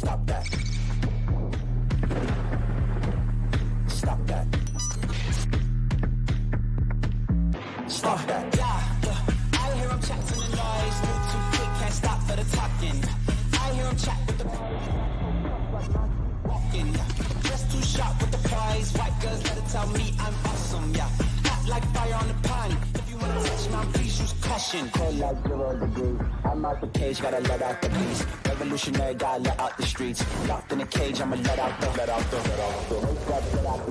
Stop that. Stop that. Stop that. I hear him chat to the noise. Move too quick, can't stop for the talking. I hear him chat with the walking. Just too sharp with the prize. White girls let it tell me I'm awesome. Yeah, hot like fire on the pan. If you wanna touch my please use caution. Cold like 0 degrees. I'm out the cage, gotta let out the beast. Revolutionary, gotta let out the streets. Locked in a cage, I'ma let out the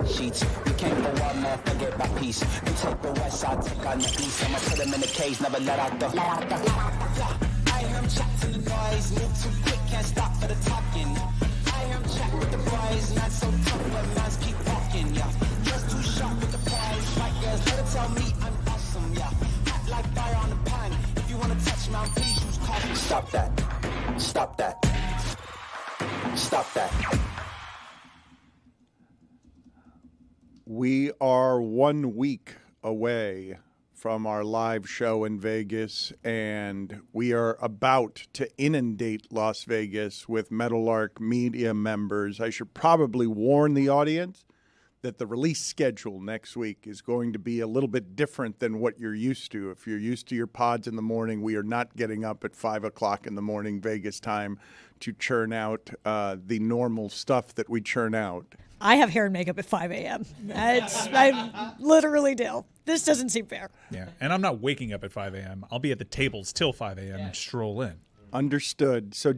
sheets. We came for one man, forget my peace. We take the west side, take on the east. I'ma put him in the cage, never let out the. I hear him chat to the noise. Move too quick, can't stop for the talking. I hear him chat with the boys. Not so tough, but mans keep walking. Yeah, just too sharp with the prize. White girls, let it tell me I'm awesome. Yeah, hot like fire on the pan. If you wanna touch my please use caution. Stop that. Stop that. Stop that. We are 1 week away from our live show in Vegas, and we are about to inundate Las Vegas with Meadowlark media members. I should probably warn the audience that the release schedule next week is going to be a little bit different than what you're used to. If you're used to your pods in the morning, we are not getting up at 5 o'clock in the morning Vegas time to churn out the normal stuff that we churn out. I have hair and makeup at 5 a.m. I literally do. This doesn't seem fair. Yeah, and I'm not waking up at 5 a.m. I'll be at the tables till 5 a.m. and stroll in. Understood. So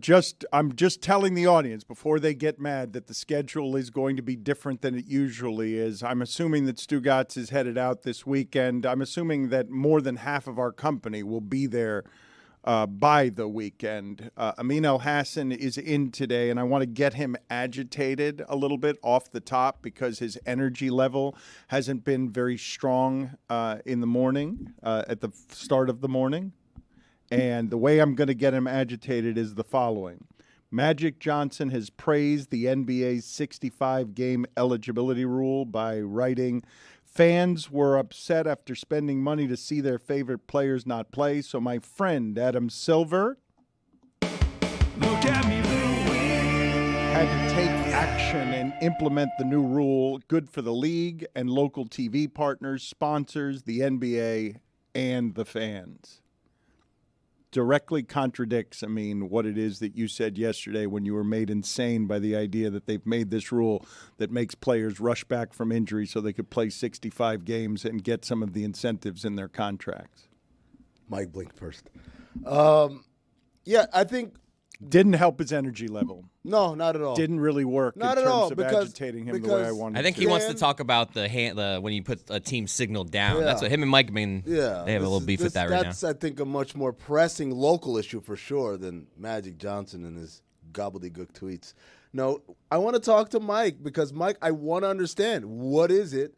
I'm just telling the audience before they get mad that the schedule is going to be different than it usually is. I'm assuming that Stugotz is headed out this weekend. I'm assuming that more than half of our company will be there by the weekend. Amin El Hassan is in today, and I want to get him agitated a little bit off the top because his energy level hasn't been very strong in the morning, at the start of the morning. And the way I'm going to get him agitated is the following. Magic Johnson has praised the NBA's 65-game eligibility rule by writing, "Fans were upset after spending money to see their favorite players not play, so my friend Adam Silver had to take action and implement the new rule, good for the league and local TV partners, sponsors, the NBA, and the fans." Directly contradicts, what it is that you said yesterday when you were made insane by the idea that they've made this rule that makes players rush back from injury so they could play 65 games and get some of the incentives in their contracts. Mike blinked first. I think didn't help his energy level. No, not at all. Didn't really work not in at terms all, of agitating him the way I wanted. I think he wants to talk about the when you put a team signal down. Yeah. That's what him and Mike they have a little beef with that right now. That's, I think, a much more pressing local issue for sure than Magic Johnson and his gobbledygook tweets. No, I want to talk to Mike because, Mike, I want to understand what is it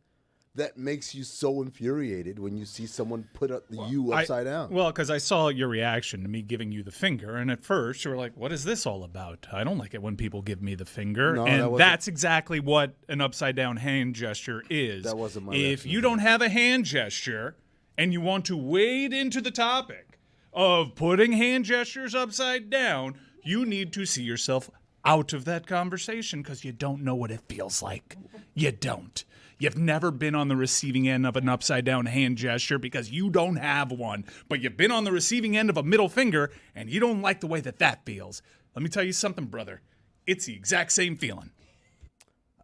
that makes you so infuriated when you see someone put you upside down? Well, because I saw your reaction to me giving you the finger, and at first you were like, what is this all about? I don't like it when people give me the finger. No, and that's exactly what an upside-down hand gesture is. That wasn't my If reaction. you don't have a hand gesture and you want to wade into the topic of putting hand gestures upside down, you need to see yourself out of that conversation because you don't know what it feels like. You don't. You've never been on the receiving end of an upside-down hand gesture because you don't have one. But you've been on the receiving end of a middle finger, and you don't like the way that feels. Let me tell you something, brother. It's the exact same feeling.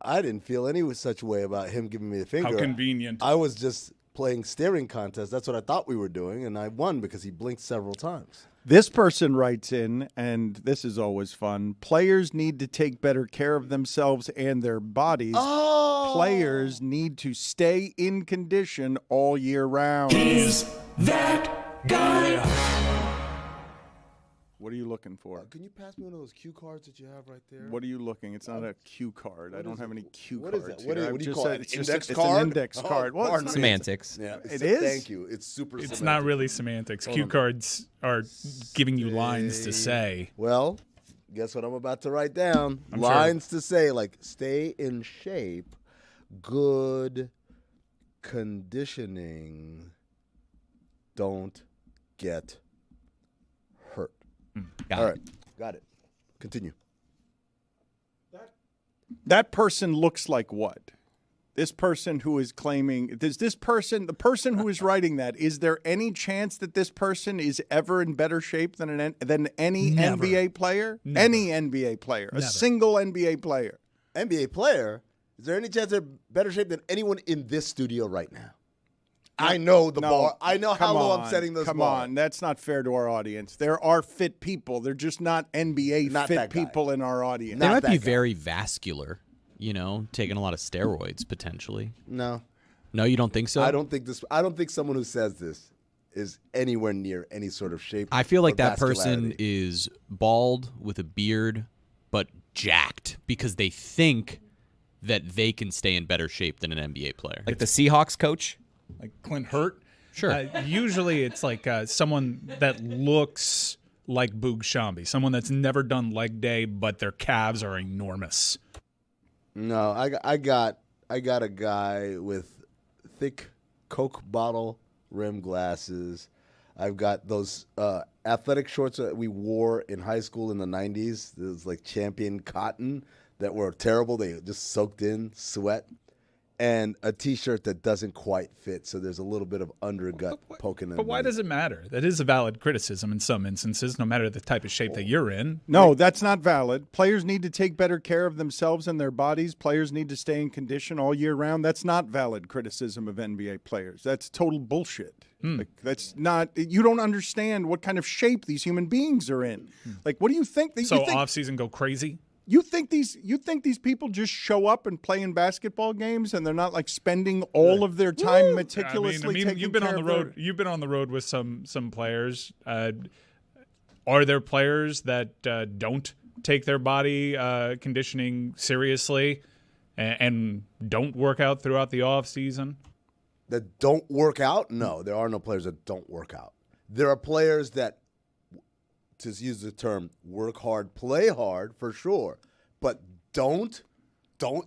I didn't feel any such way about him giving me the finger. How convenient. I was just playing staring contest. That's what I thought we were doing, and I won because he blinked several times. This person writes in, and this is always fun, players need to take better care of themselves and their bodies. Oh. Players need to stay in condition all year round. Is that guy? What are you looking for? Can you pass me one of those cue cards that you have right there? What are you looking? It's not a cue card. I don't have any cue What cards. is that? What do you Here. call it? It's Index it's card? an index card. Well, pardon it's me. Semantics. Yeah, It is? Thank you. It's super It's semantic. not really semantics. Cue cards are giving you lines to say. Well, guess what I'm about to write down? I'm Lines to say, like, stay in shape, good conditioning, don't get hurt. Got All it. right. Got it. Continue. That person looks like what? This person who is claiming, the person who is writing that, is there any chance that this person is ever in better shape than any Never. NBA player? Never. Any NBA player, a Never. single NBA player. NBA player? Is there any chance they're better shape than anyone in this studio right now? I know the bar. I know how low I'm setting this bar. Come on, that's not fair to our audience. There are fit people. They're just not NBA Not fit that guy. people in our audience. They Not might that be guy. very vascular, taking a lot of steroids potentially. No. No, you don't think so? I don't think someone who says this is anywhere near any sort of shape. I feel like or that person vascularity. is bald with a beard, but jacked because they think that they can stay in better shape than an NBA player. Like the Seahawks coach. Like Clint Hurt. Sure. Usually it's like someone that looks like Boog Shambi, someone that's never done leg day, but their calves are enormous. No, I got a guy with thick Coke bottle rim glasses. I've got those athletic shorts that we wore in high school in the 90s. Those like Champion cotton that were terrible. They just soaked in sweat. And a T-shirt that doesn't quite fit, so there's a little bit of undergut poking in. But why does it matter? That is a valid criticism in some instances, no matter the type of shape that you're in. No, that's not valid. Players need to take better care of themselves and their bodies. Players need to stay in condition all year round. That's not valid criticism of NBA players. That's total bullshit. Like, that's not. You don't understand what kind of shape these human beings are in. Like, what do you think? So off-season go crazy? You think these people just show up and play in basketball games and they're not like spending all of their time meticulously taking you've been care on the of road. You've been on the road with some players. Are there players that don't take their body conditioning seriously and don't work out throughout the off season? That don't work out? No, there are no players that don't work out. There are players that, to use the term, work hard, play hard for sure, but don't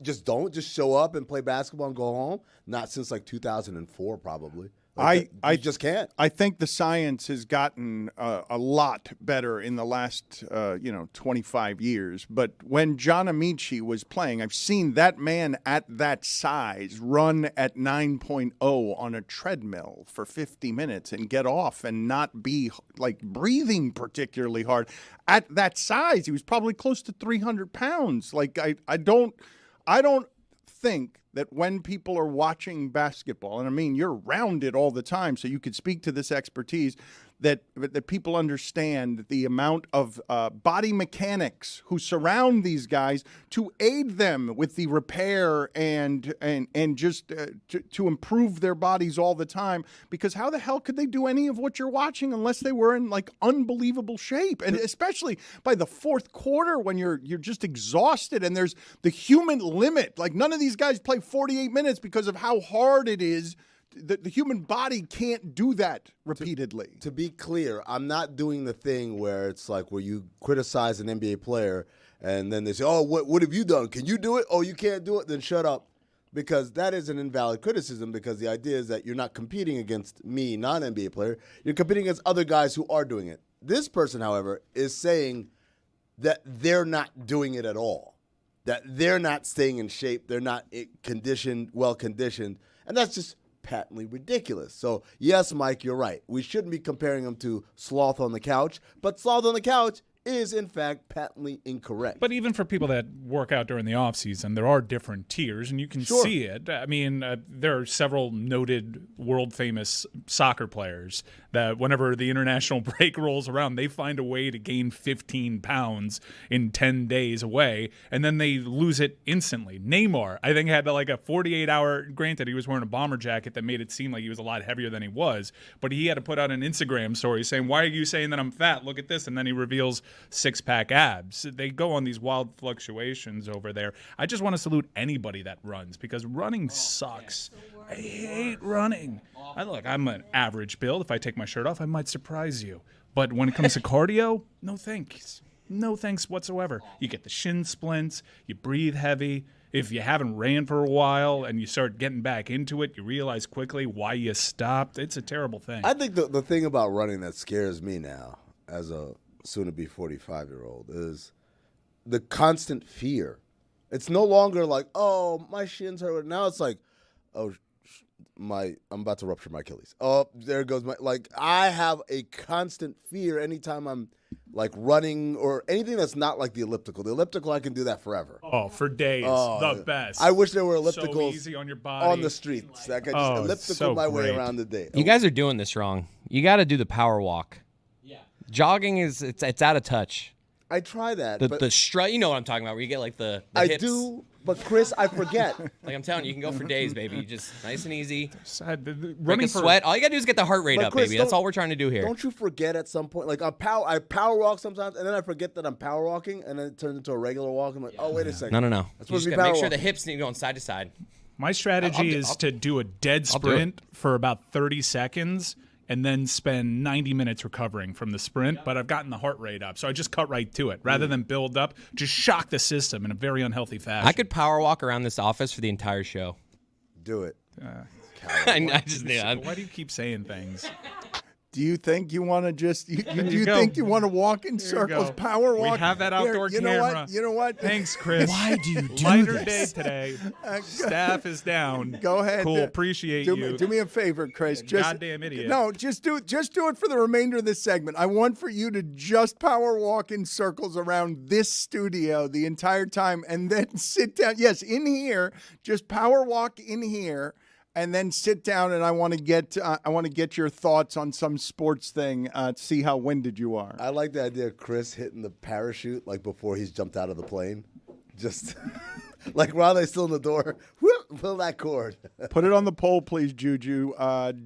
just show up and play basketball and go home. Not since like 2004, probably. Like I just can't. I think the science has gotten a lot better in the last 25 years. But when John Amici was playing, I've seen that man at that size run at 9.0 on a treadmill for 50 minutes and get off and not be like breathing particularly hard. At that size, he was probably close to 300 pounds. Like I don't think that when people are watching basketball, and I mean you're around it all the time, so you could speak to this expertise, that people understand the amount of body mechanics who surround these guys to aid them with the repair and just to improve their bodies all the time. Because how the hell could they do any of what you're watching unless they were in like unbelievable shape? And especially by the fourth quarter when you're just exhausted and there's the human limit. Like none of these guys play 48 minutes because of how hard it is. The human body can't do that repeatedly. To be clear, I'm not doing the thing where it's like where you criticize an NBA player and then they say, oh, what have you done? Can you do it? Oh, you can't do it? Then shut up. Because that is an invalid criticism, because the idea is that you're not competing against me, non-NBA player. You're competing against other guys who are doing it. This person, however, is saying that they're not doing it at all, that they're not staying in shape, they're not well-conditioned, and that's just patently ridiculous. So, yes, Mike, you're right. We shouldn't be comparing him to Sloth on the Couch, but Sloth on the Couch is, in fact, patently incorrect. But even for people that work out during the off season, there are different tiers, and you can see it. I mean, there are several noted world-famous soccer players that whenever the international break rolls around, they find a way to gain 15 pounds in 10 days away, and then they lose it instantly. Neymar, I think, had like a 48-hour, granted, he was wearing a bomber jacket that made it seem like he was a lot heavier than he was, but he had to put out an Instagram story saying, why are you saying that I'm fat? Look at this. And then he reveals six-pack abs. They go on these wild fluctuations over there. I just want to salute anybody that runs, because running sucks. I hate running. I'm an average build. If I take my shirt off, I might surprise you. But when it comes to cardio, no thanks. No thanks whatsoever. You get the shin splints. You breathe heavy. If you haven't ran for a while and you start getting back into it, you realize quickly why you stopped. It's a terrible thing. I think the thing about running that scares me now, as a soon-to-be 45-year-old, is the constant fear. It's no longer like, oh, my shins hurt. Now it's like, oh, I'm about to rupture my Achilles. Oh, there goes my, like, I have a constant fear anytime I'm like running or anything that's not like the elliptical. The elliptical, I can do that forever. Oh, for days. The best. I wish there were ellipticals so easy on your body. on the streets. I could just elliptical my way around the day. You guys are doing this wrong. You got to do the power walk. Yeah. Jogging it's out of touch. I try that. The strut, you know what I'm talking about, where you get like the I hips. do, but Chris, I forget. Like I'm telling you, you can go for days, baby. You just nice and easy. Running Break a sweat. All you got to do is get the heart rate But up, Chris, baby. That's all we're trying to do here. Don't you forget at some point, like I power walk sometimes, and then I forget that I'm power walking, and then it turns into a regular walk. I'm like, oh, wait a second. No. That's You supposed just to be got to make power sure the walking. hips need going side to side. My strategy is to do a dead do it. sprint for about 30 seconds and then spend 90 minutes recovering from the sprint, but I've gotten the heart rate up, so I just cut right to it. Rather than build up, just shock the system in a very unhealthy fashion. I could power walk around this office for the entire show. Do it. I just Why do you keep saying things? Do you think you want to just? Do you go. think you want to walk in There you circles, go. power walk? We have that Here, outdoor you camera. know what? You know what? Thanks, Chris. Why do you do Lighter this? day today. Staff is down. Go ahead. Cool. Appreciate you. Do me a favor, Chris. Just, goddamn idiot. No, just do it for the remainder of this segment. I want for you to just power walk in circles around this studio the entire time, and then sit down. Yes, in here. Just power walk in here. And then sit down, and I want to get your thoughts on some sports thing. See how winded you are. I like the idea of Chris hitting the parachute like before he's jumped out of the plane. Just like while they're still in the door, whoop, pull that cord. Put it on the poll, please, Juju.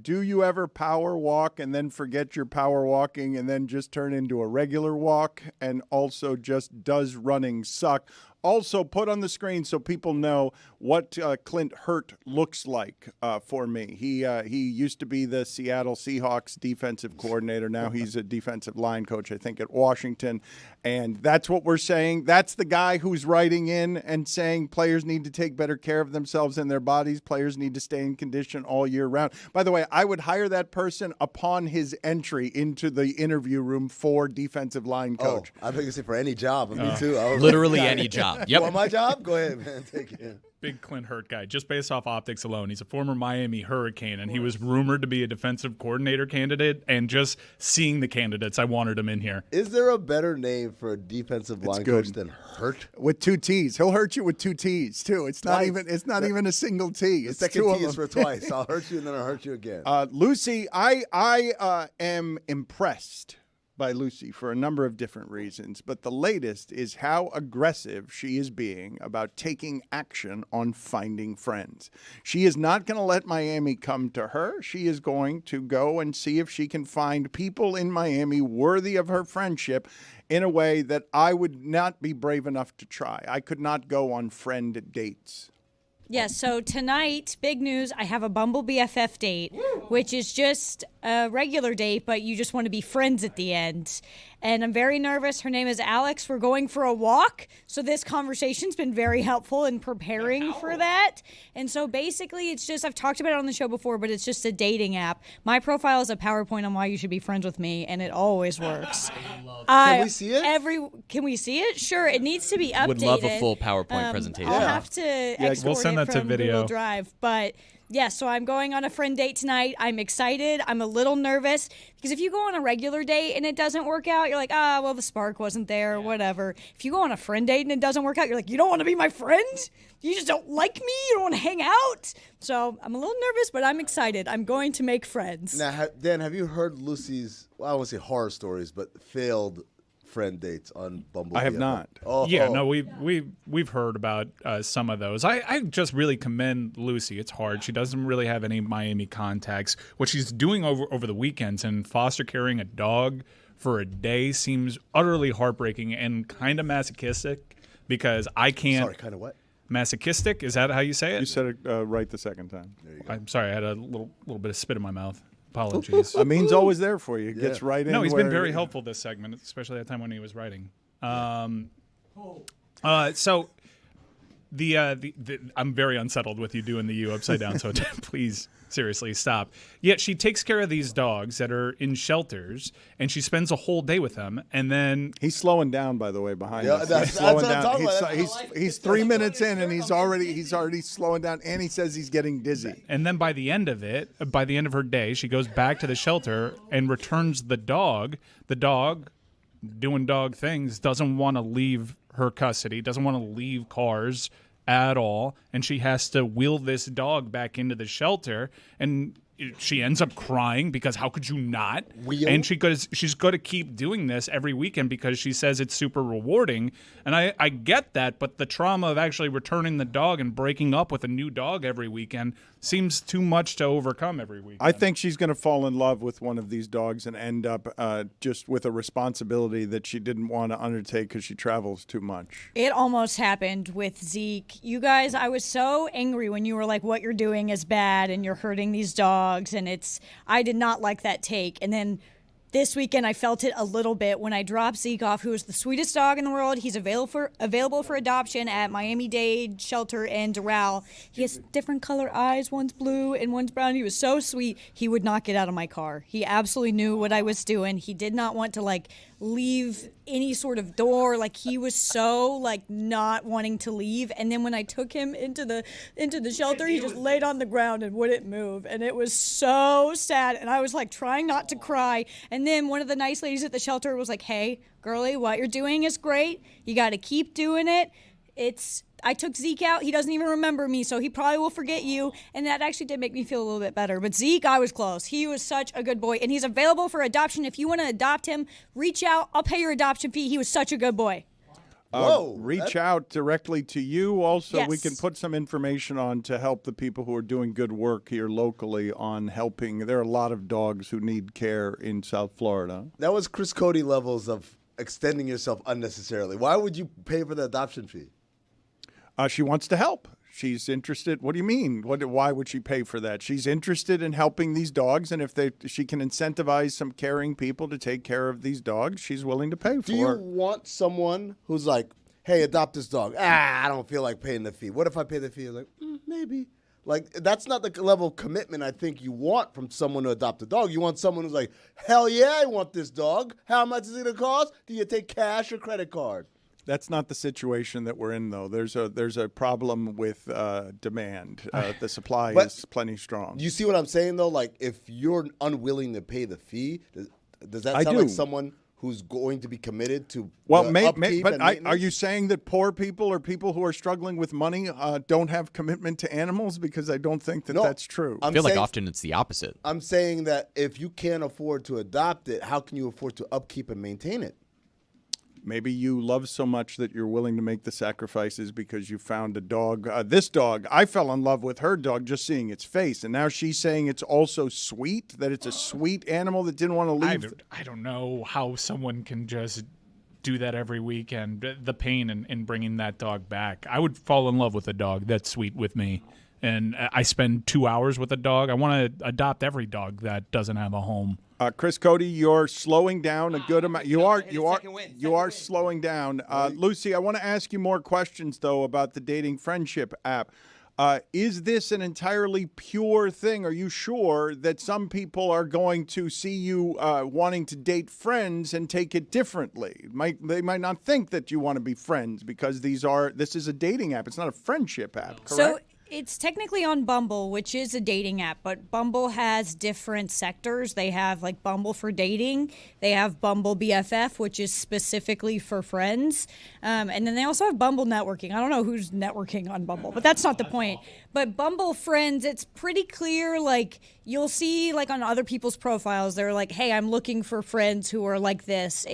Do you ever power walk and then forget your power walking and then just turn into a regular walk? And also, just does running suck? Also, put on the screen so people know what Clint Hurt looks like for me. He used to be the Seattle Seahawks defensive coordinator. Now he's a defensive line coach, I think, at Washington. And that's what we're saying. That's the guy who's writing in and saying players need to take better care of themselves and their bodies. Players need to stay in condition all year round. By the way, I would hire that person upon his entry into the interview room for defensive line coach. I think it's for any job. Me too. I was Literally like, any job. You Yep. want my job? Go ahead, man. Take it. Big Clint Hurt guy, just based off optics alone. He's a former Miami Hurricane, and he was rumored to be a defensive coordinator candidate. And just seeing the candidates, I wanted him in here. Is there a better name for a defensive line good. coach than Hurt? With two T's. He'll hurt you with two T's, too. It's not Twice. even even a single T. The It's second two T of is them. for twice. I'll hurt you and then I'll hurt you again. Lucy, I am impressed by Lucy for a number of different reasons, but the latest is how aggressive she is being about taking action on finding friends. She is not going to let Miami come to her. She is going to go and see if she can find people in Miami worthy of her friendship in a way that I would not be brave enough to try. I could not go on friend dates. Yes, so tonight, big news, I have a Bumble BFF date, which is just a regular date, but you just want to be friends at the end. And I'm very nervous. Her name is Alex. We're going for a walk. So this conversation's been very helpful in preparing for that. And so basically it's just, I've talked about it on the show before, but it's just a dating app. My profile is a PowerPoint on why you should be friends with me, and it always works. Can we see it? Can we see it? Sure. It needs to be updated. Would love a full PowerPoint presentation. I'll have to export we'll send it that to from video. Google Drive, but yeah, so I'm going on a friend date tonight. I'm excited. I'm a little nervous because if you go on a regular date and it doesn't work out, you're like, well, the spark wasn't there or whatever. If you go on a friend date and it doesn't work out, you're like, you don't want to be my friend? You just don't like me? You don't want to hang out? So I'm a little nervous, but I'm excited. I'm going to make friends. Now, Dan, have you heard Lucy's, well, I don't want to say horror stories, but failed friend dates on Bumble? I have not. Yeah, no, we've heard about some of those. I just really commend Lucy. It's hard. She doesn't really have any Miami contacts. What she's doing over the weekends and foster caring a dog for a day seems utterly heartbreaking and kind of masochistic because I can't. Sorry, kind of what? Masochistic? Is that how you say it? You said it right the second time. I'm sorry. I had a little bit of spit in my mouth. Apologies. Amin's always there for you. Gets right in. No, he's been where- very helpful this segment, especially that time when he was writing. So I'm very unsettled with you doing the U upside down, so please, seriously, stop. Yet she takes care of these dogs that are in shelters, and she spends a whole day with them, and then He's slowing down, by the way, behind Yeah, us. that's He's slowing what I'm down. talking about. He's 3 minutes in, and he's already slowing down, and he says he's getting dizzy. And then by the end of her day, she goes back to the shelter and returns the dog. The dog, doing dog things, doesn't want to leave her custody, doesn't want to leave cars at all. And she has to wheel this dog back into the shelter. And she ends up crying because how could you not? And she's got to keep doing this every weekend because she says it's super rewarding. And I get that, but the trauma of actually returning the dog and breaking up with a new dog every weekend seems too much to overcome every weekend. I think she's going to fall in love with one of these dogs and end up just with a responsibility that she didn't want to undertake because she travels too much. It almost happened with Zeke. You guys, I was so angry when you were like, what you're doing is bad and you're hurting these dogs. And I did not like that take. And then this weekend, I felt it a little bit when I dropped Zeke off, who is the sweetest dog in the world. He's available for adoption at Miami-Dade Shelter and Doral. He has different color eyes. One's blue and one's brown. He was so sweet. He would not get out of my car. He absolutely knew what I was doing. He did not want to leave any sort of door. He was so not wanting to leave. And then when I took him into the shelter, he just laid on the ground and wouldn't move. And it was so sad. And I was trying not to cry. And then one of the nice ladies at the shelter was like, hey, girlie, what you're doing is great. You got to keep doing it. I took Zeke out. He doesn't even remember me, so he probably will forget you. And that actually did make me feel a little bit better. But Zeke, I was close. He was such a good boy. And he's available for adoption. If you want to adopt him, reach out. I'll pay your adoption fee. He was such a good boy. Reach out directly to you. Also, we Yes. can put some information on to help the people who are doing good work here locally on helping. There are a lot of dogs who need care in South Florida. That was Chris Cody levels of extending yourself unnecessarily. Why would you pay for the adoption fee? She wants to help. She's interested. What do you mean? Why would she pay for that? She's interested in helping these dogs, and if she can incentivize some caring people to take care of these dogs, she's willing to pay for Do you it. want someone who's like, hey, adopt this dog? I don't feel like paying the fee. What if I pay the fee? You're like, maybe. That's not the level of commitment I think you want from someone to adopt a dog. You want someone who's like, hell yeah, I want this dog. How much is it going to cost? Do you take cash or credit card? That's not the situation that we're in, though. There's a problem with demand. The supply is plenty strong. You see what I'm saying, though? If you're unwilling to pay the fee, does that I sound do. like someone who's going to be committed to Well, upkeep but and are maintenance? you saying that poor people or people who are struggling with money don't have commitment to animals? Because I don't think that No, that's true. I feel like often it's the opposite. I'm saying that if you can't afford to adopt it, how can you afford to upkeep and maintain it? Maybe you love so much that you're willing to make the sacrifices because you found a dog. This dog, I fell in love with her dog just seeing its face. And now she's saying it's also sweet, that it's a sweet animal that didn't want to leave. I don't know how someone can just do that every weekend. The pain in bringing that dog back. I would fall in love with a dog that's sweet with me. And I spend 2 hours with a dog. I want to adopt every dog that doesn't have a home. Chris Cody, you're slowing down a good amount. You are slowing down. Lucy, I want to ask you more questions though about the dating friendship app. Is this an entirely pure thing? Are you sure that some people are going to see you wanting to date friends and take it differently? They might not think that you want to be friends because this is a dating app. It's not a friendship app, correct? So it's technically on Bumble, which is a dating app, but Bumble has different sectors. They have Bumble for dating. They have Bumble BFF, which is specifically for friends. And then they also have Bumble networking. I don't know who's networking on Bumble, but that's not the point. But Bumble Friends, it's pretty clear, you'll see on other people's profiles, they're like, hey, I'm looking for friends who are like this.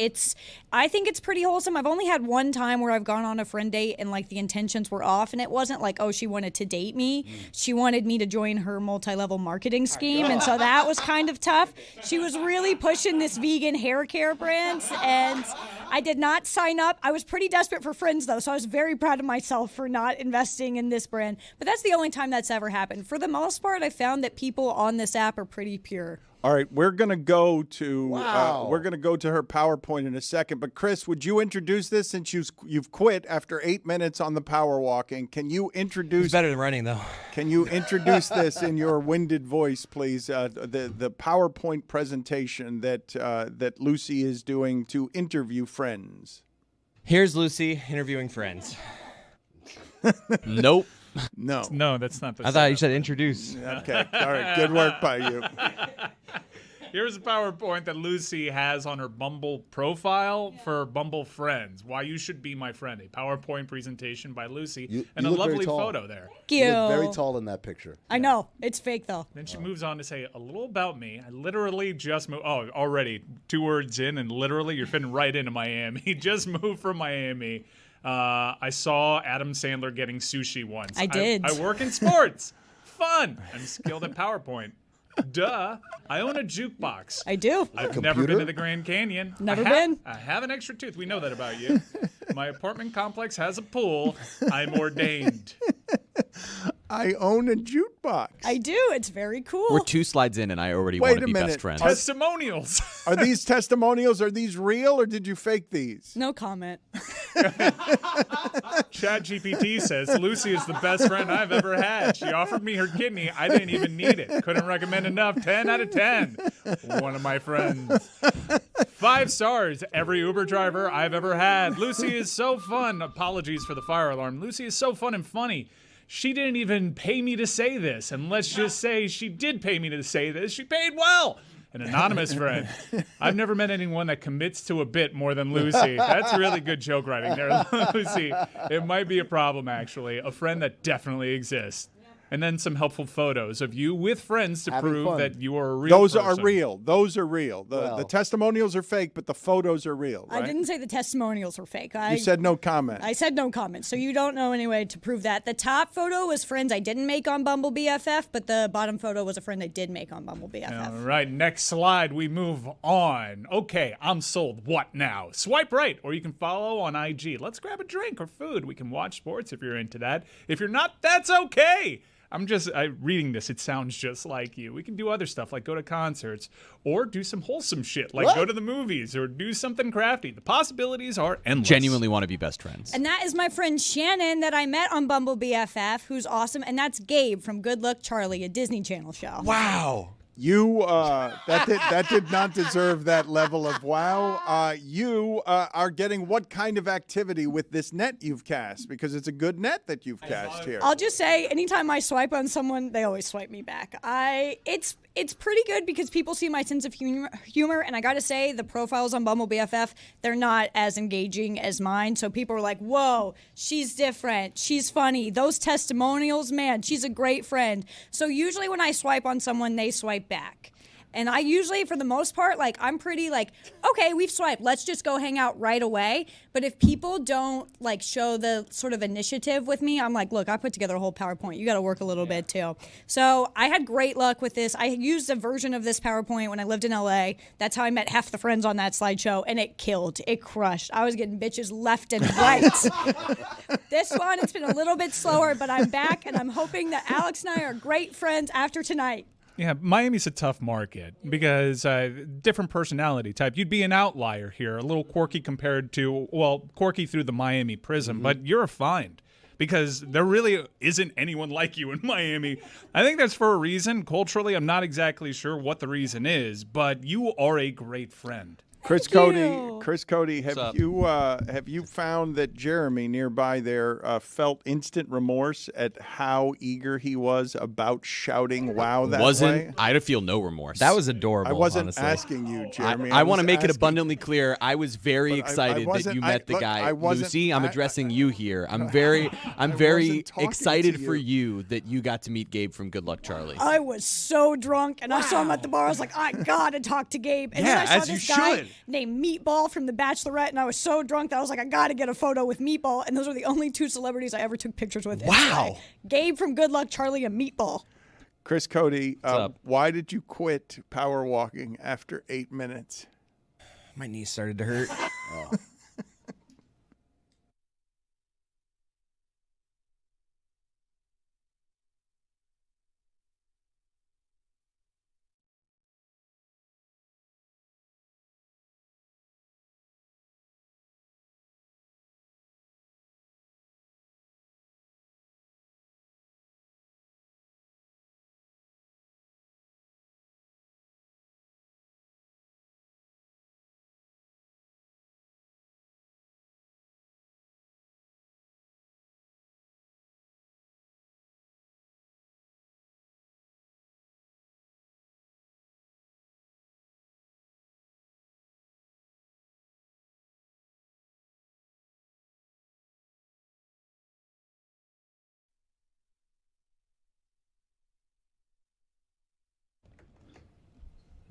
I think it's pretty wholesome. I've only had one time where I've gone on a friend date and the intentions were off, and it wasn't oh, she wanted to date me. She wanted me to join her multi-level marketing scheme, and so that was kind of tough. She was really pushing this vegan hair care brand, and I did not sign up. I was pretty desperate for friends, though, so I was very proud of myself for not investing in this brand. But that's the only time that's ever happened. For the most part, I found that people on this app are pretty pure. All right, we're gonna go to Wow. her PowerPoint in a second. But Chris, would you introduce this since you've quit after 8 minutes on the power walking? Can you introduce? It's better than running though. Can you introduce this in your winded voice, please? The PowerPoint presentation that Lucy is doing to interview friends. Here's Lucy interviewing friends. Nope. No, that's not the I thought you said introduce. Okay, all right, good work by you. Here's a PowerPoint that Lucy has on her Bumble profile for Bumble friends. Why you should be my friend. A PowerPoint presentation by Lucy and you a look very lovely tall. photo there. You. You look very tall in that picture. I know. It's fake, though. Then she moves on to say a little about me. I literally just moved. Oh, already 2 words in, and literally you're fitting right into Miami. Just moved from Miami. I saw Adam Sandler getting sushi once. I did. I work in sports. Fun. I'm skilled at PowerPoint. Duh. I own a jukebox. I do. I've never been to the Grand Canyon. Never been. I have an extra tooth. We know that about you. My apartment complex has a pool. I'm ordained. I own a jukebox. I do. It's very cool. We're 2 slides in, and I already Wait want to a be minute. best friends. Testimonials. Are these testimonials? Are these real, or did you fake these? No comment. ChatGPT says Lucy is the best friend I've ever had. She offered me her kidney. I didn't even need it. Couldn't recommend enough. 10 out of 10. One of my friends. 5 stars. Every Uber driver I've ever had. Lucy is so fun. Apologies for the fire alarm. Lucy is so fun and funny. She didn't even pay me to say this. And let's just say she did pay me to say this. She paid well. An anonymous friend. I've never met anyone that commits to a bit more than Lucy. That's really good joke writing there, Lucy. It might be a problem, actually. A friend that definitely exists. And then some helpful photos of you with friends to Having prove fun. that you are a real Those person. are real. Those are real. The Well. testimonials are fake, but the photos are real, right? I didn't say the testimonials were fake. You said no comment. I said no comment, so you don't know any way to prove that. The top photo was friends I didn't make on Bumble BFF, but the bottom photo was a friend I did make on Bumble BFF. All right, next slide. We move on. Okay, I'm sold. What now? Swipe right, or you can follow on IG. Let's grab a drink or food. We can watch sports if you're into that. If you're not, that's okay. I'm reading this. It sounds just like you. We can do other stuff like go to concerts or do some wholesome shit like go to the movies or do something crafty. The possibilities are endless. Genuinely want to be best friends. And that is my friend Shannon that I met on Bumble BFF, who's awesome. And that's Gabe from Good Luck Charlie, a Disney Channel show. Wow. You that did not deserve that level of wow. You are getting what kind of activity with this net you've cast? Because it's a good net that you've cast here. I'll just say, anytime I swipe on someone, they always swipe me back. It's pretty good because people see my sense of humor, and I gotta say, the profiles on Bumble BFF, they're not as engaging as mine. So people are like, "Whoa, she's different. She's funny." Those testimonials, man, she's a great friend. So usually when I swipe on someone, they swipe back. And I usually, for the most part, like, I'm pretty like, okay, we've swiped. Let's just go hang out right away. But if people don't, like, show the sort of initiative with me, I'm like, look, I put together a whole PowerPoint. You got to work a little bit, too. So I had great luck with this. I used a version of this PowerPoint when I lived in L.A. That's how I met half the friends on that slideshow. And it killed. It crushed. I was getting bitches left and right. This one, it's been a little bit slower, but I'm back. And I'm hoping that Alex and I are great friends after tonight. Yeah, Miami's a tough market because different personality type. You'd be an outlier here, a little quirky compared to, well, quirky through the Miami prism, but you're a find because there really isn't anyone like you in Miami. I think that's for a reason. Culturally, I'm not exactly sure what the reason is, but you are a great friend. Chris you. Cody, have up? you found that Jeremy nearby there felt instant remorse at how eager he was about shouting "wow" that way? I'd feel no remorse. That was adorable. I wasn't honestly. asking you, Jeremy. I want to was make it asking- abundantly clear. I was very But I excited that wasn't- you met the look, guy, I wasn't- Lucy. I'm I- addressing you here. I'm I very wasn't talking excited to for you. you that you got to meet Gabe from Good Luck Charlie. I was so drunk, and I saw him at the bar. I was like, I gotta talk to Gabe. And then Yeah, I saw as this you guy should. named Meatball from The Bachelorette, and I was so drunk that I was like, I gotta get a photo with Meatball. And those were the only 2 celebrities I ever took pictures with. Wow. Anyway, Gabe from Good Luck Charlie and Meatball. Chris Cody, up? why did you quit power walking after 8 minutes? My knees started to hurt.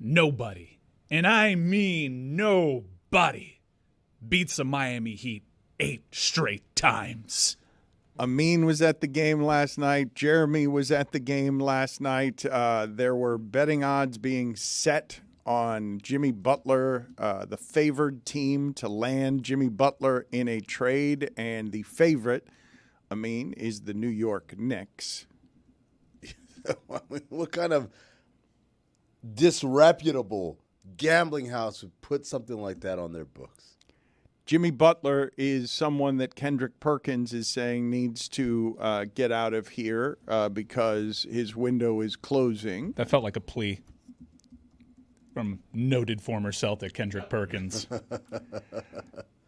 nobody, and I mean nobody, beats the Miami Heat 8 straight times. Amin was at the game last night. Jeremy was at the game last night. There were betting odds being set on Jimmy Butler, the favored team to land Jimmy Butler in a trade, and the favorite, Amin, is the New York Knicks. What kind of disreputable gambling house would put something like that on their books? Jimmy Butler is someone that Kendrick Perkins is saying needs to get out of here because his window is closing. That felt like a plea from noted former Celtic Kendrick Perkins.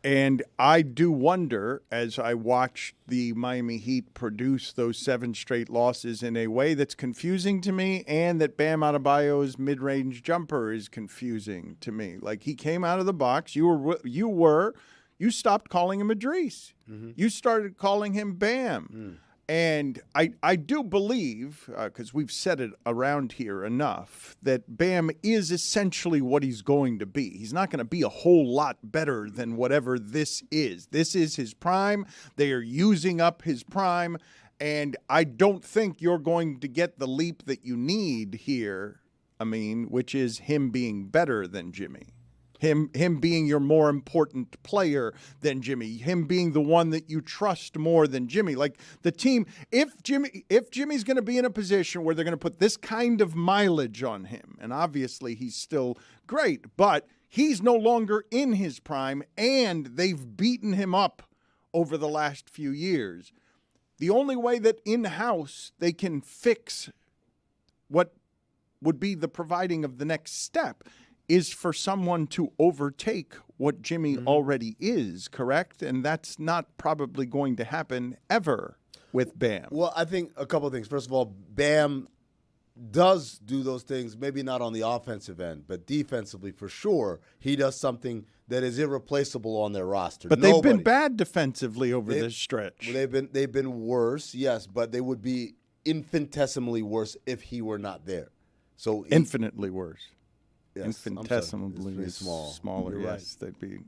And I do wonder, as I watch the Miami Heat produce those 7 straight losses in a way that's confusing to me, and that Bam Adebayo's mid-range jumper is confusing to me. Like, he came out of the box. You stopped calling him Idris. Mm-hmm. You started calling him Bam. And I do believe, because we've said it around here enough, that Bam is essentially what he's going to be. He's not going to be a whole lot better than whatever this is. This is his prime. They are using up his prime. And I don't think you're going to get the leap that you need here, which is him being better than Jimmy. Him being your more important player than Jimmy. Him being the one that you trust more than Jimmy. Like the team, if Jimmy's going to be in a position where they're going to put this kind of mileage on him, and obviously he's still great, but he's no longer in his prime, and they've beaten him up over the last few years. The only way that in-house they can fix what would be the providing of the next step is for someone to overtake what Jimmy already is, correct? And that's not probably going to happen ever with Bam. Well, I think a couple of things. First of all, Bam does do those things, maybe not on the offensive end, but defensively for sure. He does something that is irreplaceable on their roster. But they've been bad defensively over this stretch. They've been worse, yes, but they would be infinitesimally worse if he were not there. So infinitely worse. Yes, infinitesimally smaller. You're yes, right. They'd be.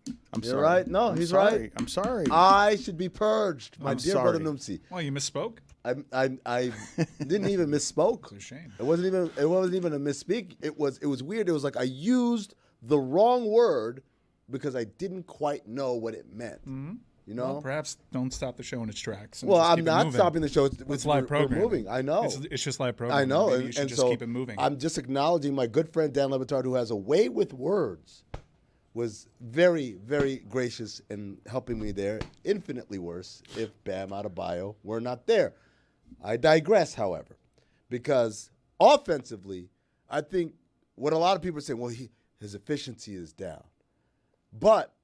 You're right. No, he's sorry. right. I'm sorry. I should be purged, my I'm dear sorry. brother Numsi. Well, you misspoke. I didn't even misspoke. It's a shame. It wasn't even a misspeak. It was weird. It was like I used the wrong word because I didn't quite know what it meant. Mm-hmm. You know, well, perhaps don't stop the show in its tracks. Well, I'm not stopping the show. It's live programming. We're moving. I know. It's just live programming. I know. Maybe you should just keep it moving. I'm just acknowledging my good friend Dan Le Batard, who has a way with words, was very, very gracious in helping me there. Infinitely worse if Bam Adebayo were not there. I digress, however, because offensively, I think what a lot of people are saying, well, his efficiency is down. But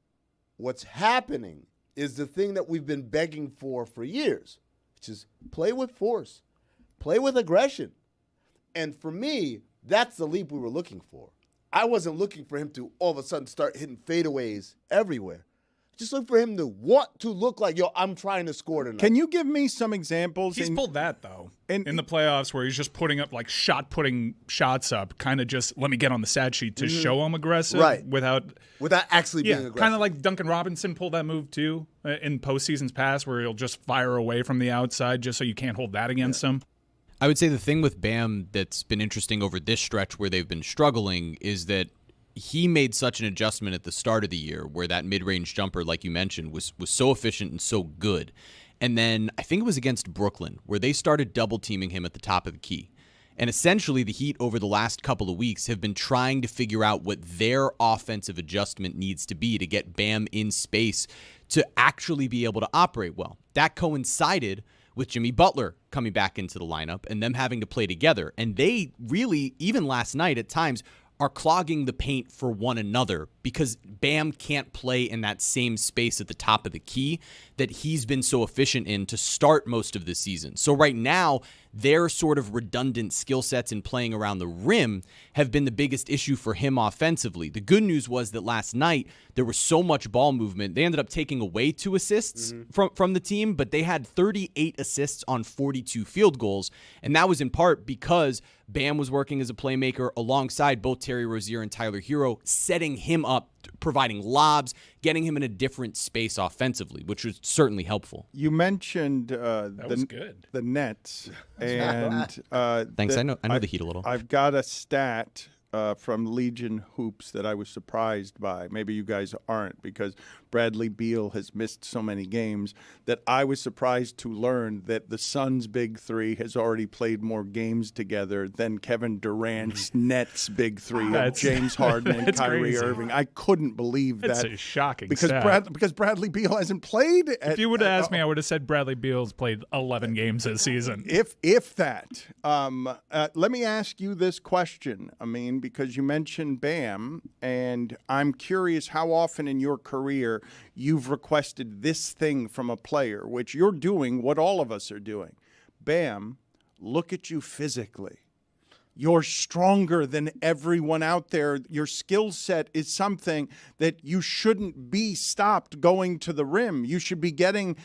what's happening is the thing that we've been begging for years, which is play with force, play with aggression. And for me, that's the leap we were looking for. I wasn't looking for him to all of a sudden start hitting fadeaways everywhere. Just look for him to want to look like, I'm trying to score tonight. Can you give me some examples? He's pulled that, though, in the playoffs where he's just putting up, putting shots up, kind of just let me get on the stat sheet to show I'm aggressive. Right. Without actually being aggressive. Kind of like Duncan Robinson pulled that move, too, in postseasons past where he'll just fire away from the outside just so you can't hold that against him. I would say the thing with Bam that's been interesting over this stretch where they've been struggling is that he made such an adjustment at the start of the year where that mid-range jumper, like you mentioned, was so efficient and so good. And then I think it was against Brooklyn where they started double-teaming him at the top of the key. And essentially the Heat over the last couple of weeks have been trying to figure out what their offensive adjustment needs to be to get Bam in space to actually be able to operate well. That coincided with Jimmy Butler coming back into the lineup and them having to play together. And they really, even last night at times, are clogging the paint for one another because Bam can't play in that same space at the top of the key that he's been so efficient in to start most of the season. So right now, their sort of redundant skill sets in playing around the rim have been the biggest issue for him offensively. The good news was that last night there was so much ball movement. They ended up taking away 2 assists from the team, but they had 38 assists on 42 field goals, and that was in part because Bam was working as a playmaker alongside both Terry Rozier and Tyler Hero, setting him up, providing lobs, getting him in a different space offensively, which was certainly helpful. You mentioned was good. the Nets, and Thanks. I know the Heat a little. I've got a stat from Legion Hoops that I was surprised by. Maybe you guys aren't, because Bradley Beal has missed so many games that I was surprised to learn that the Suns' big three has already played more games together than Kevin Durant's Nets' big three of James Harden and Kyrie crazy. Irving. I couldn't believe that. That's a shocking because stat. because Bradley Beal hasn't played. If you would have asked me, I would have said Bradley Beal's played 11 games this season. If that. Let me ask you this question, Amin, because you mentioned Bam, and I'm curious how often in your career you've requested this thing from a player, which you're doing what all of us are doing. Bam, look at you physically. You're stronger than everyone out there. Your skill set is something that you shouldn't be stopped going to the rim. You should be getting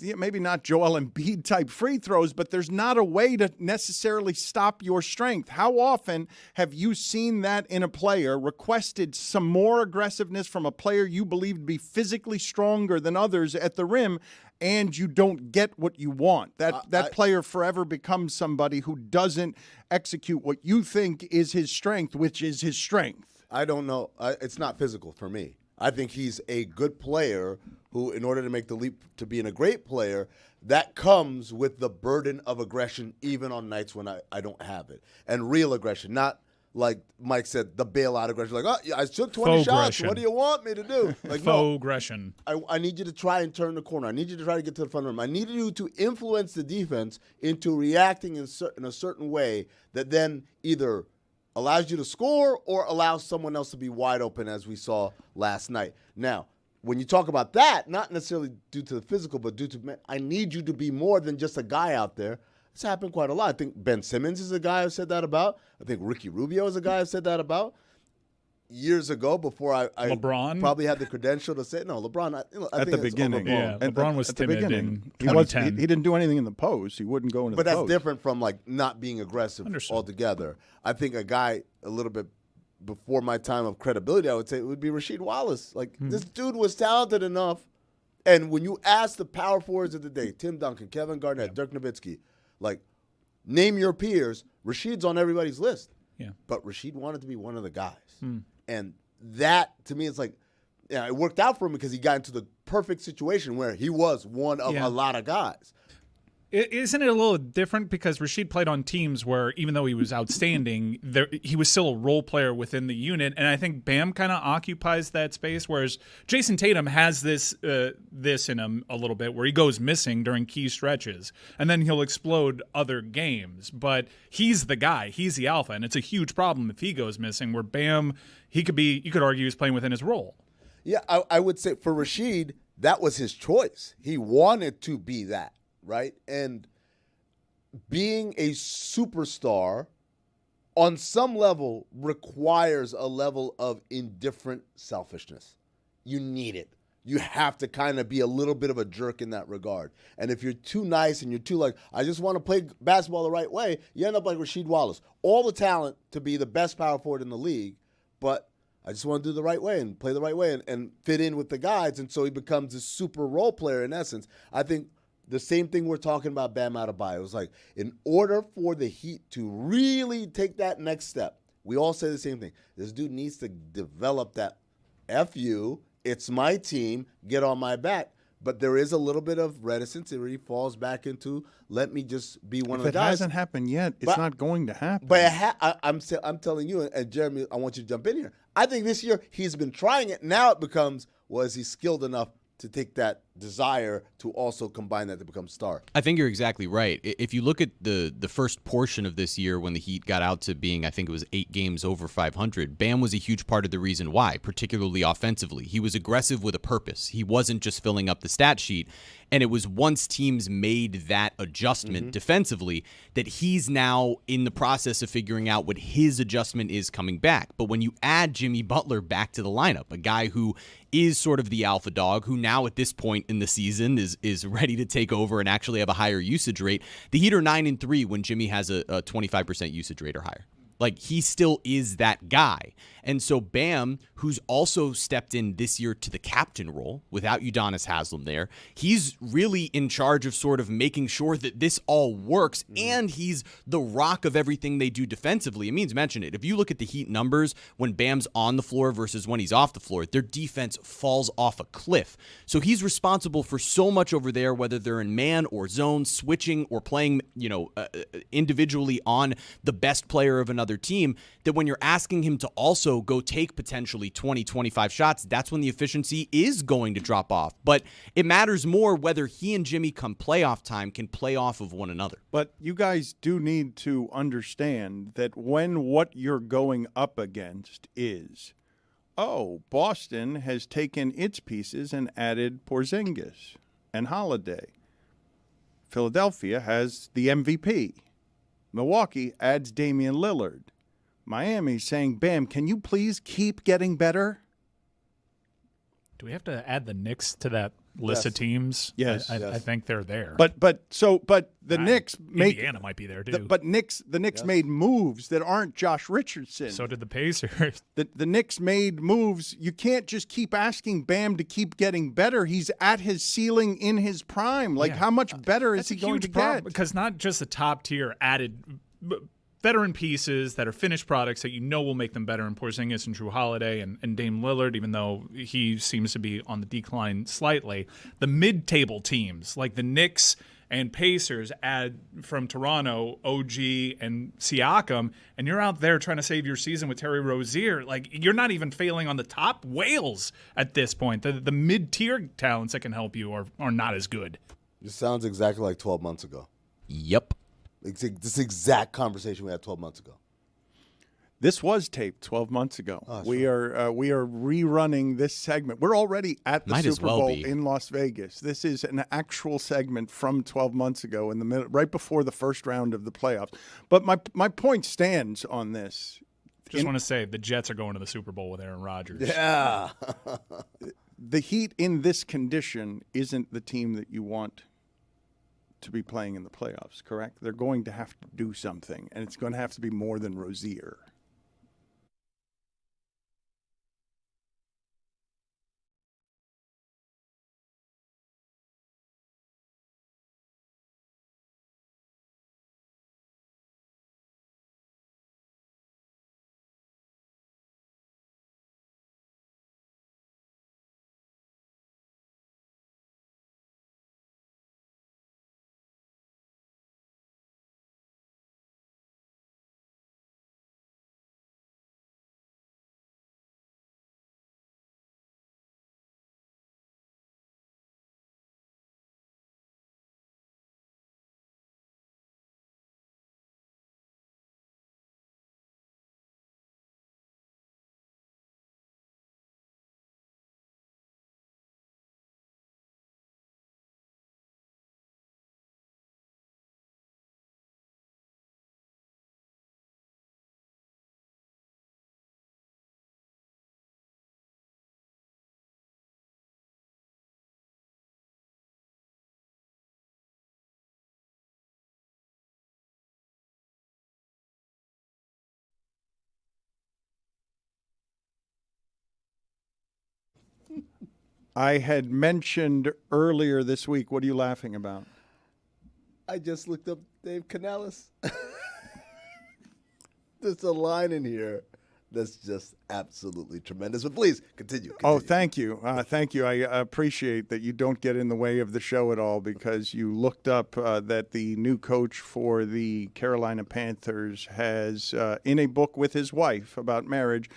maybe not Joel Embiid type free throws, but there's not a way to necessarily stop your strength. How often have you seen that in a player, requested some more aggressiveness from a player you believe to be physically stronger than others at the rim, and you don't get what you want? That player forever becomes somebody who doesn't execute what you think is his strength, which is his strength. I don't know. It's not physical for me. I think he's a good player who, in order to make the leap to being a great player, that comes with the burden of aggression even on nights when I don't have it. And real aggression, not like Mike said, the bailout aggression. Like, oh, yeah, I took 20 Faux shots. aggression. What do you want me to do? Like, Faux no, aggression. I need you to try and turn the corner. I need you to try to get to the front room. I need you to influence the defense into reacting in a certain way that then either allows you to score or allows someone else to be wide open, as we saw last night. Now, when you talk about that, not necessarily due to the physical, but due to I need you to be more than just a guy out there. It's happened quite a lot. I think Ben Simmons is a guy I've said that about. I think Ricky Rubio is a guy I've said that about. Years ago, before I LeBron probably had the credential to say no. LeBron I At think the it's beginning. overblown. Yeah, LeBron was at the timid beginning. in He was- 2010. He didn't do anything in the post. He wouldn't go into But the that's post. different from like not being aggressive Understood. altogether. I think a guy a little bit before my time of credibility, I would say it would be Rasheed Wallace. Like this dude was talented enough, and when you ask the power forwards of the day, Tim Duncan, Kevin Garnett, Dirk Nowitzki, like name your peers, Rasheed's on everybody's list. Yeah. But Rasheed wanted to be one of the guys, and that to me is like, yeah, it worked out for him because he got into the perfect situation where he was one of Yeah. a lot of guys. Isn't it a little different because Rasheed played on teams where even though he was outstanding, he was still a role player within the unit, and I think Bam kind of occupies that space, whereas Jason Tatum has this in him a little bit where he goes missing during key stretches, and then he'll explode other games. But he's the guy, he's the alpha, and it's a huge problem if he goes missing. Where Bam, you could argue he's playing within his role. Yeah, I would say for Rasheed, that was his choice. He wanted to be that. Right? And being a superstar on some level requires a level of indifferent selfishness. You need it. You have to kind of be a little bit of a jerk in that regard. And if you're too nice and you're too like, I just want to play basketball the right way, you end up like Rasheed Wallace. All the talent to be the best power forward in the league, but I just want to do the right way and play the right way and fit in with the guys. And so he becomes a super role player in essence. I think the same thing we're talking about Bam Adebayo. It was like, in order for the Heat to really take that next step, we all say the same thing. This dude needs to develop that F you, it's my team, get on my back. But there is a little bit of reticence. It really falls back into, let me just be one of the If it guys. hasn't happened yet, it's But- not going to happen. But I'm telling you, and Jeremy, I want you to jump in here. I think this year he's been trying it. Now it becomes, was he skilled enough to take that desire to also combine that to become star. I think you're exactly right. If you look at the first portion of this year when the Heat got out to being, I think it was 8 games over 500, Bam was a huge part of the reason why, particularly offensively. He was aggressive with a purpose. He wasn't just filling up the stat sheet. And it was once teams made that adjustment defensively that he's now in the process of figuring out what his adjustment is coming back. But when you add Jimmy Butler back to the lineup, a guy who is sort of the alpha dog, who now at this point in the season is ready to take over and actually have a higher usage rate, the Heat are 9-3 when Jimmy has a 25% usage rate or higher. Like, he still is that guy. And so Bam, who's also stepped in this year to the captain role without Udonis Haslem there, he's really in charge of sort of making sure that this all works, and he's the rock of everything they do defensively. It means mention it. If you look at the Heat numbers when Bam's on the floor versus when he's off the floor, their defense falls off a cliff. So he's responsible for so much over there, whether they're in man or zone, switching or playing, individually on the best player of another team, that when you're asking him to also go take potentially 20, 25 shots, that's when the efficiency is going to drop off. But it matters more whether he and Jimmy come playoff time can play off of one another. But you guys do need to understand that when what you're going up against is, Boston has taken its pieces and added Porzingis and Holiday. Philadelphia has the MVP. Milwaukee adds Damian Lillard. Miami's saying, Bam, can you please keep getting better? Do we have to add the Knicks to that list of teams? Yes. I think they're there. But the Knicks make Indiana might be there too. the Knicks made moves that aren't Josh Richardson. So did the Pacers. The Knicks made moves. You can't just keep asking Bam to keep getting better. He's at his ceiling in his prime. Like, how much better is he going to get? Because not just the top tier added veteran pieces that are finished products that will make them better in Porzingis and Drew Holiday and Dame Lillard, even though he seems to be on the decline slightly. The mid-table teams like the Knicks and Pacers add from Toronto, OG, and Siakam, and you're out there trying to save your season with Terry Rozier. Like, you're not even failing on the top whales at this point. The mid-tier talents that can help you are not as good. This sounds exactly like 12 months ago. Yep. This exact conversation we had 12 months ago. This was taped 12 months ago. We are rerunning this segment. We're already at the Super Bowl in Las Vegas. This is an actual segment from 12 months ago, in the middle, right before the first round of the playoffs. But my point stands on this. Just want to say the Jets are going to the Super Bowl with Aaron Rodgers. Yeah. The Heat in this condition isn't the team that you want to be playing in the playoffs, correct? They're going to have to do something, and it's going to have to be more than Rozier. I had mentioned earlier this week, what are you laughing about? I just looked up Dave Canales. There's a line in here that's just absolutely tremendous. But please, continue. Oh, thank you. Thank you. I appreciate that you don't get in the way of the show at all, because you looked up that the new coach for the Carolina Panthers has, in a book with his wife about marriage,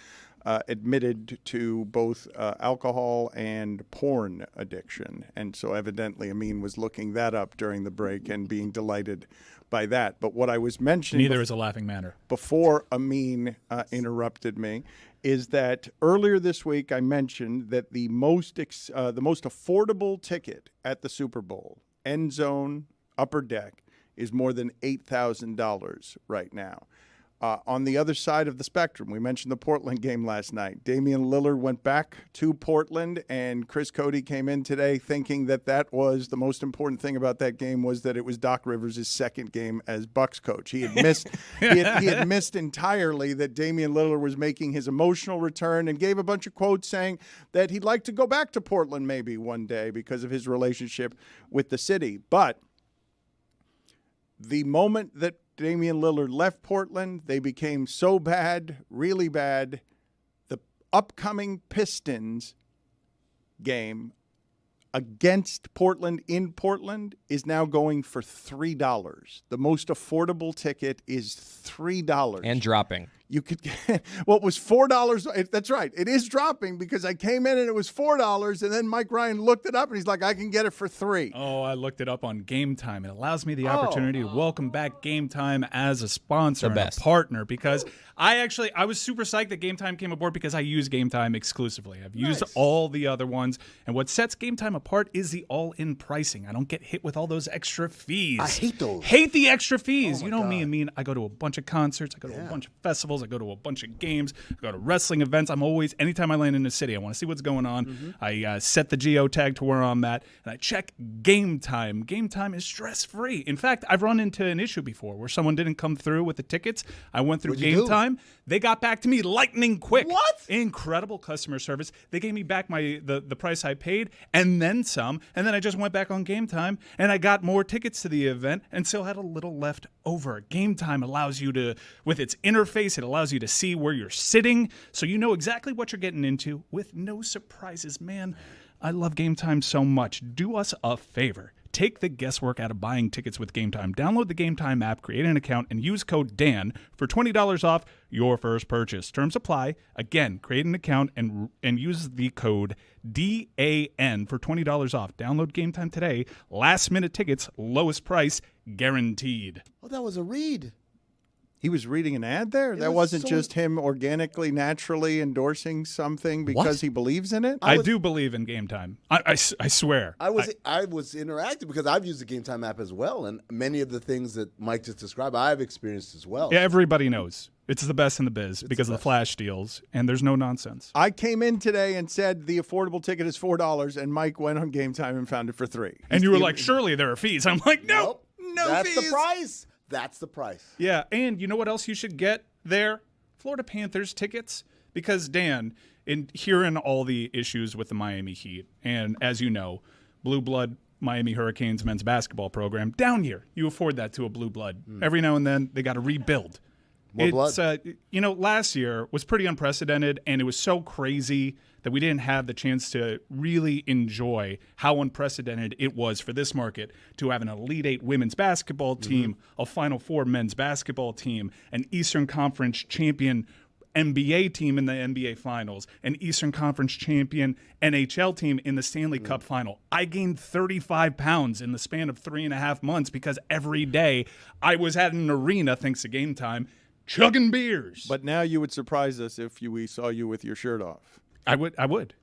admitted to both alcohol and porn addiction. And so evidently Amin was looking that up during the break and being delighted by that. But what I was mentioning Neither is a laughing matter. before Amin interrupted me is that earlier this week I mentioned that the most affordable ticket at the Super Bowl, end zone, upper deck, is more than $8,000 right now. On the other side of the spectrum, we mentioned the Portland game last night. Damian Lillard went back to Portland, and Chris Cody came in today thinking that that was the most important thing about that game was that it was Doc Rivers' second game as Bucks coach. He had missed he had missed entirely that Damian Lillard was making his emotional return and gave a bunch of quotes saying that he'd like to go back to Portland maybe one day because of his relationship with the city. But the moment that Damian Lillard left Portland, they became so bad, really bad. The upcoming Pistons game against Portland in Portland is now going for $3. The most affordable ticket is $3. And dropping. You could get what was $4. That's right. It is dropping because I came in and it was $4, and then Mike Ryan looked it up and he's like, I can get it for $3. Oh, I looked it up on Game Time. It allows me the opportunity to welcome back Game Time as a sponsor and a partner because I was super psyched that Game Time came aboard because I use Game Time exclusively. I've used all the other ones, and what sets Game Time apart is the all-in pricing. I don't get hit with all those extra fees. I hate those. Hate the extra fees. Oh you know God. me. I mean, I go to a bunch of concerts. I go to a bunch of festivals. I go to a bunch of games. I go to wrestling events. Anytime I land in a city, I want to see what's going on. I set the geotag to where I'm at, and I check Game Time. Game Time is stress-free. In fact, I've run into an issue before where someone didn't come through with the tickets. I went through Game Time. They got back to me lightning quick. What? Incredible customer service. They gave me back the price I paid and then some, and then I just went back on Game Time, and I got more tickets to the event and still had a little left over. Game Time allows you to, with its interface, it allows you to see where you're sitting so you know exactly what you're getting into with no surprises. Man, I love Game Time so much. Do us a favor. Take the guesswork out of buying tickets with Game Time. Download the Game Time app, create an account, and use code DAN for $20 off your first purchase. Terms apply. Again, create an account and use the code DAN for $20 off. Download Game Time today. Last minute tickets, lowest price, guaranteed. Oh, that was a read. He was reading an ad there? That wasn't just him organically, naturally endorsing something because he believes in it? I do believe in Game Time. I swear. I was interactive because I've used the Game Time app as well, and many of the things that Mike just described, I've experienced as well. Yeah, everybody knows. It's the best in the biz because of the flash deals, and there's no nonsense. I came in today and said the affordable ticket is $4, and Mike went on Game Time and found it for $3. And you were like, surely there are fees. I'm like, no That's fees. the price. That's the price. Yeah, and you know what else you should get there? Florida Panthers tickets. Because, Dan, in hearing all the issues with the Miami Heat, and as you know, Blue Blood Miami Hurricanes men's basketball program, down here, you afford that to a Blue Blood. Every now and then, they got to rebuild. More blood. Last year was pretty unprecedented, and it was so crazy that we didn't have the chance to really enjoy how unprecedented it was for this market to have an Elite Eight women's basketball team, a Final Four men's basketball team, an Eastern Conference champion NBA team in the NBA Finals, an Eastern Conference champion NHL team in the Stanley Cup Final. I gained 35 pounds in the span of 3.5 months because every day I was at an arena, thanks to Game Time, chugging beers. But now you would surprise us if we saw you with your shirt off. I would.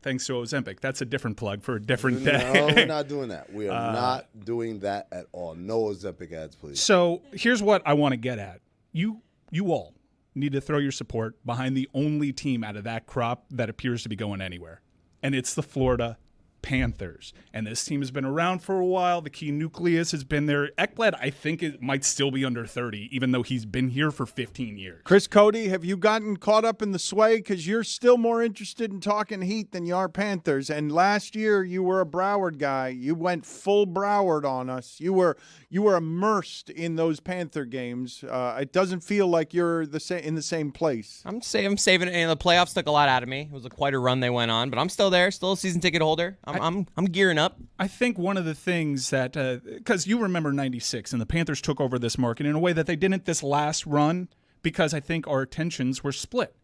Thanks to Ozempic. That's a different plug for a different day. No, we're not doing that. We are not doing that at all. No Ozempic ads, please. So here's what I want to get at. You all need to throw your support behind the only team out of that crop that appears to be going anywhere, and it's the Florida Panthers. And this team has been around for a while. The key nucleus has been there. Ekblad, I think, it might still be under 30, even though he's been here for 15 years. Chris Cody, have you gotten caught up in the sway? Because you're still more interested in talking Heat than you are Panthers. And last year, you were a Broward guy. You went full Broward on us. You were immersed in those Panther games. It doesn't feel like you're in the same place. I'm saving it. And the playoffs took a lot out of me. It was quite a run they went on, but I'm still there, still a season ticket holder. I'm gearing up. I think one of the things that, because you remember 96 and the Panthers took over this market in a way that they didn't this last run, because I think our attentions were split.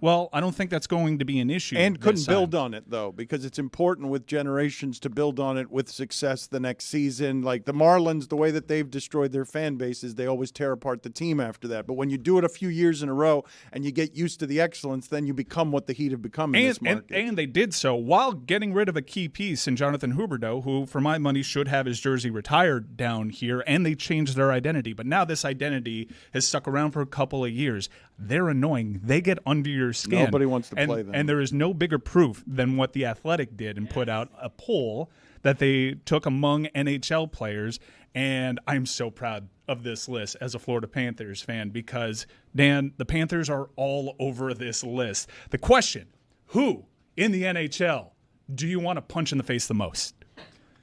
Well, I don't think that's going to be an issue. And couldn't this build time. on it, though, because it's important with generations to build on it with success the next season. Like the Marlins, the way that they've destroyed their fan bases, they always tear apart the team after that. But when you do it a few years in a row and you get used to the excellence, then you become what the Heat have become in this market. And they did so while getting rid of a key piece in Jonathan Huberdeau, who, for my money, should have his jersey retired down here, and they changed their identity. But now this identity has stuck around for a couple of years. They're annoying. They get under your skin. Nobody wants to play them. And there is no bigger proof than what The Athletic did and put out a poll that they took among NHL players. And I'm so proud of this list as a Florida Panthers fan because, Dan, the Panthers are all over this list. The question, who in the NHL do you want to punch in the face the most?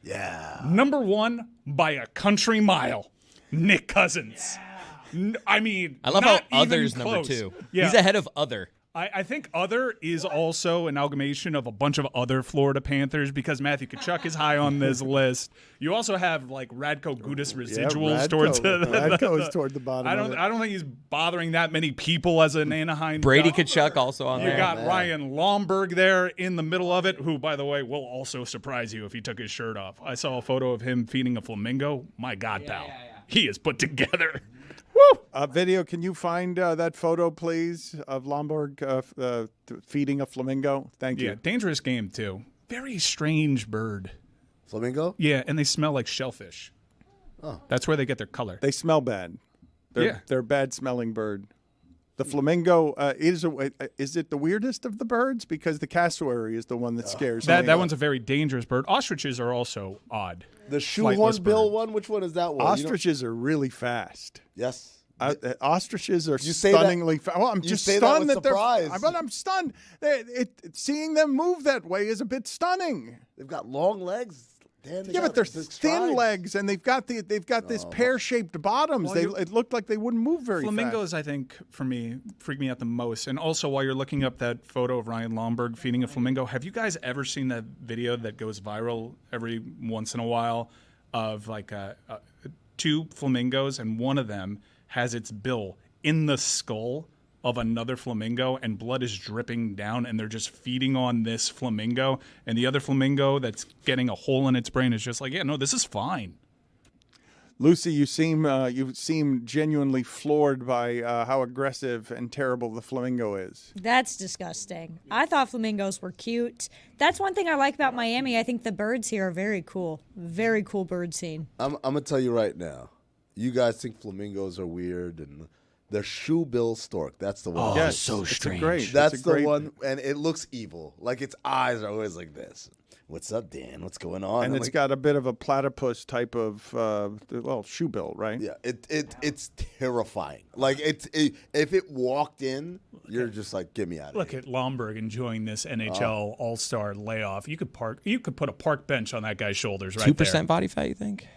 Yeah. Number one, by a country mile, Nick Cousins. I mean, I love not how even Other's number close. 2. Yeah. He's ahead of Other. I think Other is also an amalgamation of a bunch of other Florida Panthers because Matthew Tkachuk is high on this list. You also have like Radko Gudas residuals towards Radko is toward the bottom. I don't think he's bothering that many people as an Anaheim. Brady Duck. Tkachuk also on You there. got Ryan Lomberg there in the middle of it, who, by the way, will also surprise you if he took his shirt off. I saw a photo of him feeding a flamingo. My God, pal. He is put together. Woo! Video, can you find that photo, please, of Lomberg feeding a flamingo? Thank you. Yeah, dangerous game, too. Very strange bird. Flamingo? Yeah, and they smell like shellfish. Oh. That's where they get their color. They smell bad. They're a bad-smelling bird. The flamingo is it the weirdest of the birds? Because the cassowary is the one that scares me. That one's a very dangerous bird. Ostriches are also odd. The shoehorn bill one? Which one is that one? Ostriches are really fast. Yes. Ostriches are say that- stunningly fast. Well, I'm you just say that stunned with that they're. surprise. But I'm stunned. Seeing them move that way is a bit stunning. They've got long legs. Damn, Yeah, but they're thin legs, and they've got this pear-shaped bottoms. It looked like they wouldn't move very fast. Flamingos, I think, for me, freak me out the most. And also, while you're looking up that photo of Ryan Lomberg feeding a flamingo, have you guys ever seen that video that goes viral every once in a while of like two flamingos, and one of them has its bill in the skull of another flamingo and blood is dripping down and they're just feeding on this flamingo, and the other flamingo that's getting a hole in its brain is just like, yeah, no, this is fine. Lucy, you seem genuinely floored by how aggressive and terrible the flamingo is. That's disgusting. I thought flamingos were cute. That's one thing I like about Miami. I think the birds here are very cool. Very cool bird scene. I'm going to tell you right now. You guys think flamingos are weird, and the shoebill stork. That's the one. Oh, Yes, so it's a strange. great- That's it's a great- the one, and it looks evil. Like its eyes are always like this. What's up, Dan? What's going on? And I'm it's like, got a bit of a platypus type of, shoebill, right? yeah, it's terrifying. Like if it walked in, you're just like, get me out of Look here. at Lomberg enjoying this NHL All-Star layoff. You could put a park bench on that guy's shoulders right 2% there. body fat, you think?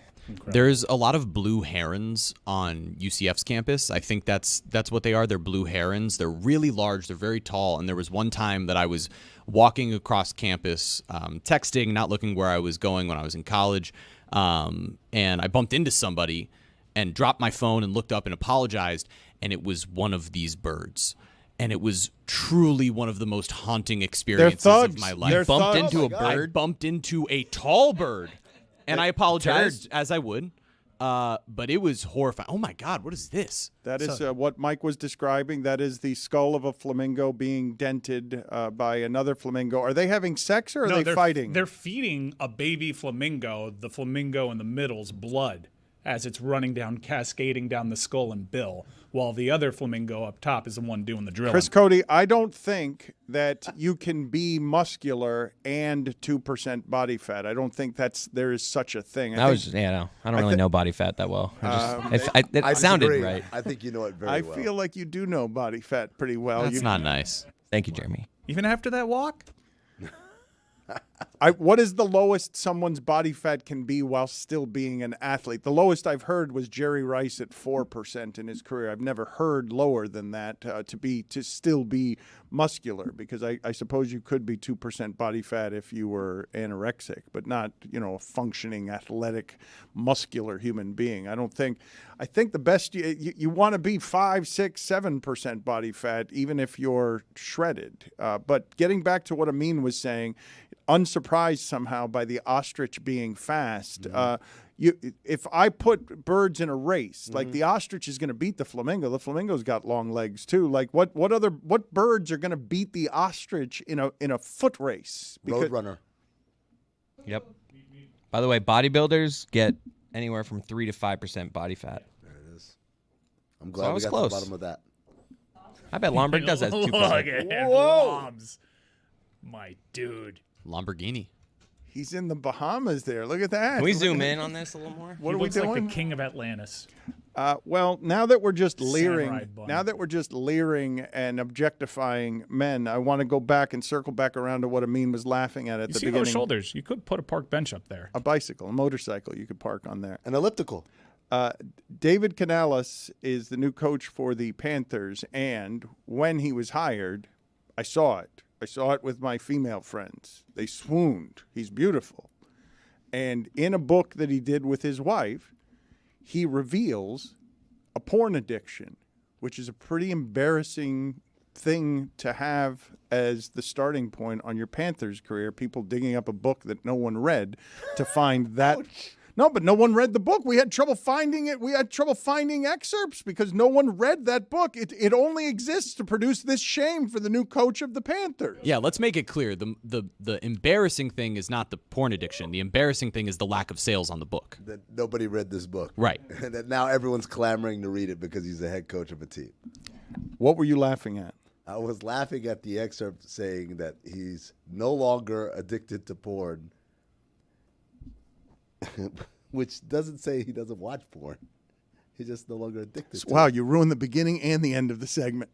There's a lot of blue herons on UCF's campus. I think that's what they are. They're blue herons. They're really large. They're very tall. And there was one time that I was walking across campus, texting, not looking where I was going when I was in college, and I bumped into somebody and dropped my phone and looked up and apologized, and it was one of these birds. And it was truly one of the most haunting experiences of thugs. my life. They're Bumped thugs. into Oh a my bird. I bumped into a tall bird. And I apologized, as I would, but it was horrifying. Oh, my God, what is this? That is what Mike was describing. That is the skull of a flamingo being dented by another flamingo. Are they having sex or are they fighting? They're feeding a baby flamingo, the flamingo in the middle's blood, as it's running down, cascading down the skull and bill, while the other flamingo up top is the one doing the drilling. Chris Cody, I don't think that you can be muscular and 2% body fat. I don't think there is such a thing. I don't really know body fat that well. It sounded disagree. right. I think you know it very well. I feel like you do know body fat pretty well. That's not nice. Thank you, Jeremy. Even after that walk? What is the lowest someone's body fat can be while still being an athlete? The lowest I've heard was Jerry Rice at 4% in his career. I've never heard lower than that to still be muscular, because I suppose you could be 2% body fat if you were anorexic, but not, a functioning, athletic, muscular human being. I think the best you want to be 5, 6, 7% body fat, even if you're shredded. But getting back to what Amin was saying, unsurprised somehow by the ostrich being fast. If I put birds in a race, like the ostrich is going to beat the flamingo. The flamingo's got long legs too. Like what birds are going to beat the ostrich in a foot race? Roadrunner. Yep. By the way, bodybuilders get anywhere from 3 to 5% body fat. There it is. I'm glad we got to the bottom of that. I bet Lomberg does that 2%. Look at him, Lombs. My dude. Lamborghini. He's in the Bahamas there. Look at that. Can we zoom in on this a little more? What He are we looks like doing? the king of Atlantis. Well, now that we're just Samurai leering and objectifying men, I want to go back and circle back around to what Amin was laughing at You the see beginning. those shoulders? You could put a park bench up there. A bicycle, a motorcycle you could park on there. An elliptical. David Canales is the new coach for the Panthers, and when he was hired, I saw it. I saw it with my female friends. They swooned. He's beautiful. And in a book that he did with his wife, he reveals a porn addiction, which is a pretty embarrassing thing to have as the starting point on your Panthers career. People digging up a book that no one read to find that. No, but no one read the book. We had trouble finding it. We had trouble finding excerpts because no one read that book. It only exists to produce this shame for the new coach of the Panthers. Yeah, let's make it clear. The embarrassing thing is not the porn addiction. The embarrassing thing is the lack of sales on the book. That nobody read this book. Right. And that now everyone's clamoring to read it because he's the head coach of a team. What were you laughing at? I was laughing at the excerpt saying that he's no longer addicted to porn, which doesn't say he doesn't watch porn. He's just no longer addicted to Wow, it. you ruined the beginning and the end of the segment.